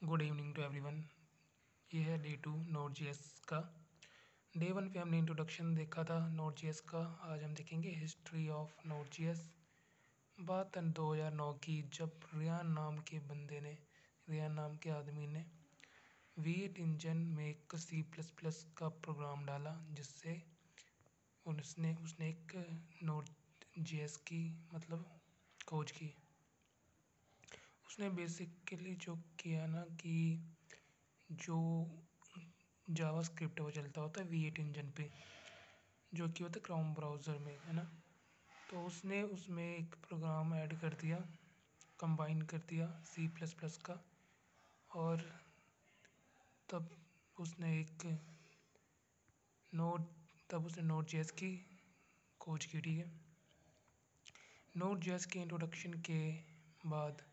Good evening to everyone. ये है day 2 नोड जीएस का। डे 1 पे हमने इंट्रोडक्शन देखा था नोड जीएस का। आज हम देखेंगे हिस्ट्री ऑफ नोड जीएस। बात 2009 की, जब रियान नाम के आदमी ने V8 इंजन में एक C++ का प्रोग्राम डाला, जिससे उसने एक नोड जीएस की मतलब खोज की। उसने बेसिकली जो किया ना कि जो जावास्क्रिप्ट वो चलता होता है V8 इंजन पे, जो कि होता है क्रोम ब्राउज़र में, है ना। तो उसने उसमें एक प्रोग्राम ऐड कर दिया, कंबाइन कर दिया C++ का, और तब उसने नोड नोड जेएस की खोज की। ठीक है, नोड जेएस के इंट्रोडक्शन के बाद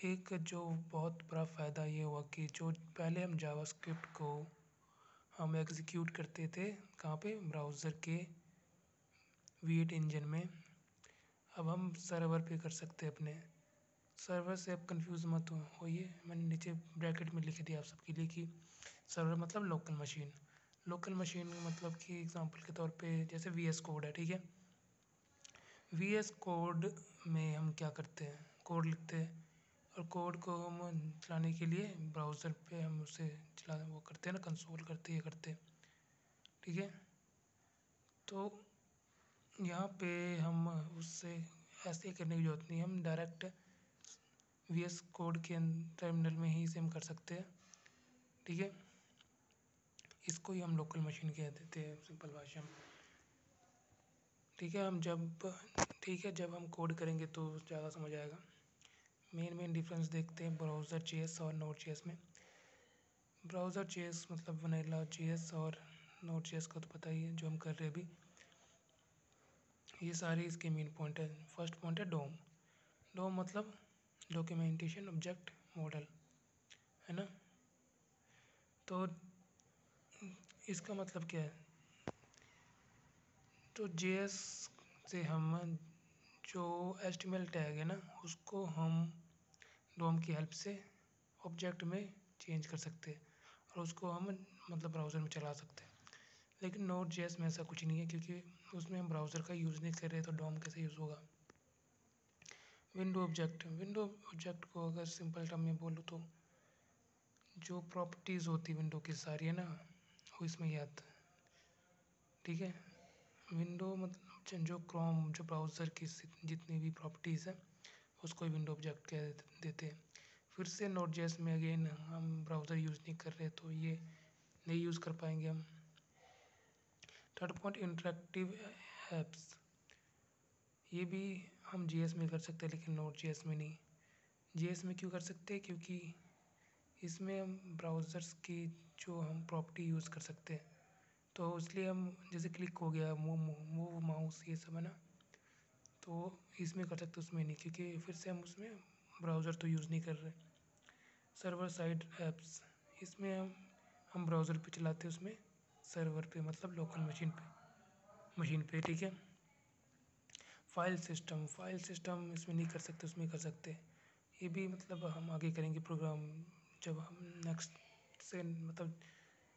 एक जो बहुत बड़ा फ़ायदा ये हुआ कि जो पहले हम जावास्क्रिप्ट को हम एग्जीक्यूट करते थे कहाँ पे, ब्राउज़र के V8 इंजन में, अब हम सर्वर पे कर सकते हैं अपने सर्वर से। अब कंफ्यूज मत होइए, मैंने नीचे ब्रैकेट में लिख दिया आप सबके लिए कि सर्वर मतलब लोकल मशीन। लोकल मशीन मतलब कि एग्जांपल के तौर पे जैसे VS कोड है, ठीक है। VS कोड में हम क्या करते हैं, कोड लिखते हैं, और कोड को हम चलाने के लिए ब्राउज़र पे हम उसे वो करते हैं ना, कंसोल करते, ये करते, ठीक है। तो यहाँ पे हम उससे ऐसे करने की ज़रूरत नहीं, हम डायरेक्ट VS कोड के टर्मिनल में ही सेम कर सकते हैं, ठीक है। इसको ही हम लोकल मशीन कह देते हैं सिंपल भाषा में, ठीक है। जब हम कोड करेंगे तो ज़्यादा समझ आएगा। मेन डिफरेंस देखते हैं ब्राउज़र जेएस और नोड जेएस में। ब्राउज़र जेएस मतलब वनीला जेएस, और नोड जेएस का तो पता ही है जो हम कर रहे हैं अभी। ये सारे इसके मेन पॉइंट है। फर्स्ट पॉइंट है डोम। डोम मतलब डॉक्यूमेंटेशन ऑब्जेक्ट मॉडल, है ना। तो इसका मतलब क्या है, तो जेएस से हम जो HTML टैग है ना, उसको हम डोम की हेल्प से ऑब्जेक्ट में चेंज कर सकते हैं, और उसको हम मतलब ब्राउज़र में चला सकते हैं। लेकिन नोड जेएस में ऐसा कुछ नहीं है, क्योंकि उसमें हम ब्राउज़र का यूज़ नहीं कर रहे, तो डोम कैसे यूज़ होगा। विंडो ऑब्जेक्ट को अगर सिंपल टर्म में बोलूँ तो जो प्रॉपर्टीज़ होती विंडो की सारी, है ना, वो इसमें ही आता है, ठीक है। विंडो मतलब जो ब्राउज़र की जितनी भी प्रॉपर्टीज़ हैं, उसको ही विंडो ऑब्जेक्ट कह देते हैं। फिर से नोड जेएस में अगेन हम ब्राउज़र यूज़ नहीं कर रहे, तो ये नहीं यूज़ कर पाएंगे हम। थर्ड पॉइंट इंटरेक्टिव ऐप्स, ये भी हम जेएस में कर सकते हैं, लेकिन नोड जेएस में नहीं। जेएस में क्यों कर सकते हैं, क्योंकि इसमें हम ब्राउज़र्स की जो हम प्रॉपर्टी यूज़ कर सकते हैं, तो इसलिए हम जैसे क्लिक हो गया, मूव माउस, ये सब है ना, तो इसमें कर सकते, उसमें नहीं, क्योंकि फिर से हम उसमें ब्राउज़र तो यूज़ नहीं कर रहे। सर्वर साइड ऐप्स, इसमें हम ब्राउज़र पे चलाते हैं, उसमें सर्वर पे मतलब लोकल मशीन पे, ठीक है। फाइल सिस्टम इसमें नहीं कर सकते, उसमें कर सकते हैं। ये भी मतलब हम आगे करेंगे प्रोग्राम, जब हम नेक्स्ट से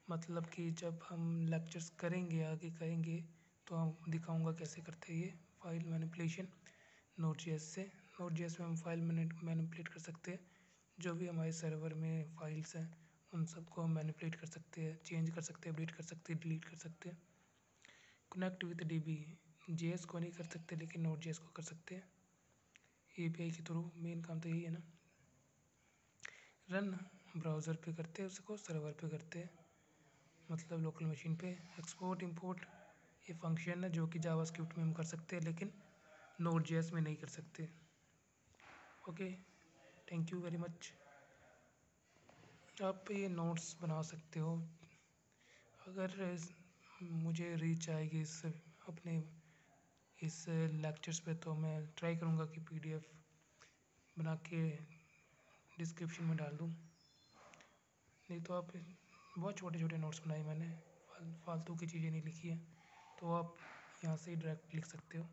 मतलब कि जब हम लेक्चर्स करेंगे, आगे करेंगे, तो हम दिखाऊंगा कैसे करते हैं ये फाइल मैनिपुलेशन नोड जेएस से। नोड जेएस में हम फाइल मैनिपुलेट कर सकते हैं, जो भी हमारे सर्वर में फाइल्स हैं उन सबको हम मैनिपुलेट कर सकते हैं, चेंज कर सकते हैं, अपडेट कर सकते हैं, डिलीट कर सकते हैं। कनेक्ट विद डीबी, जेएस को नहीं कर सकते, लेकिन नोड जेएस को कर सकते हैं एपीआई के थ्रू। मेन काम तो यही है ना। रन ब्राउज़र पे करते हैं, उसको सर्वर पे करते हैं मतलब लोकल मशीन पे। एक्सपोर्ट इंपोर्ट, ये फंक्शन है जो कि जावास्क्रिप्ट में हम कर सकते हैं, लेकिन नोड जेएस में नहीं कर सकते। Okay, thank you very much. आप ये नोट्स बना सकते हो। अगर मुझे रीच आएगी इस लेक्चर्स पे, तो मैं ट्राई करूँगा कि PDF बना के डिस्क्रिप्शन में डाल दूँ। नहीं तो आप बहुत छोटे छोटे नोट्स बनाए मैंने, फालतू की चीज़ें नहीं लिखी है, तो आप यहाँ से ही डायरेक्ट लिख सकते हो।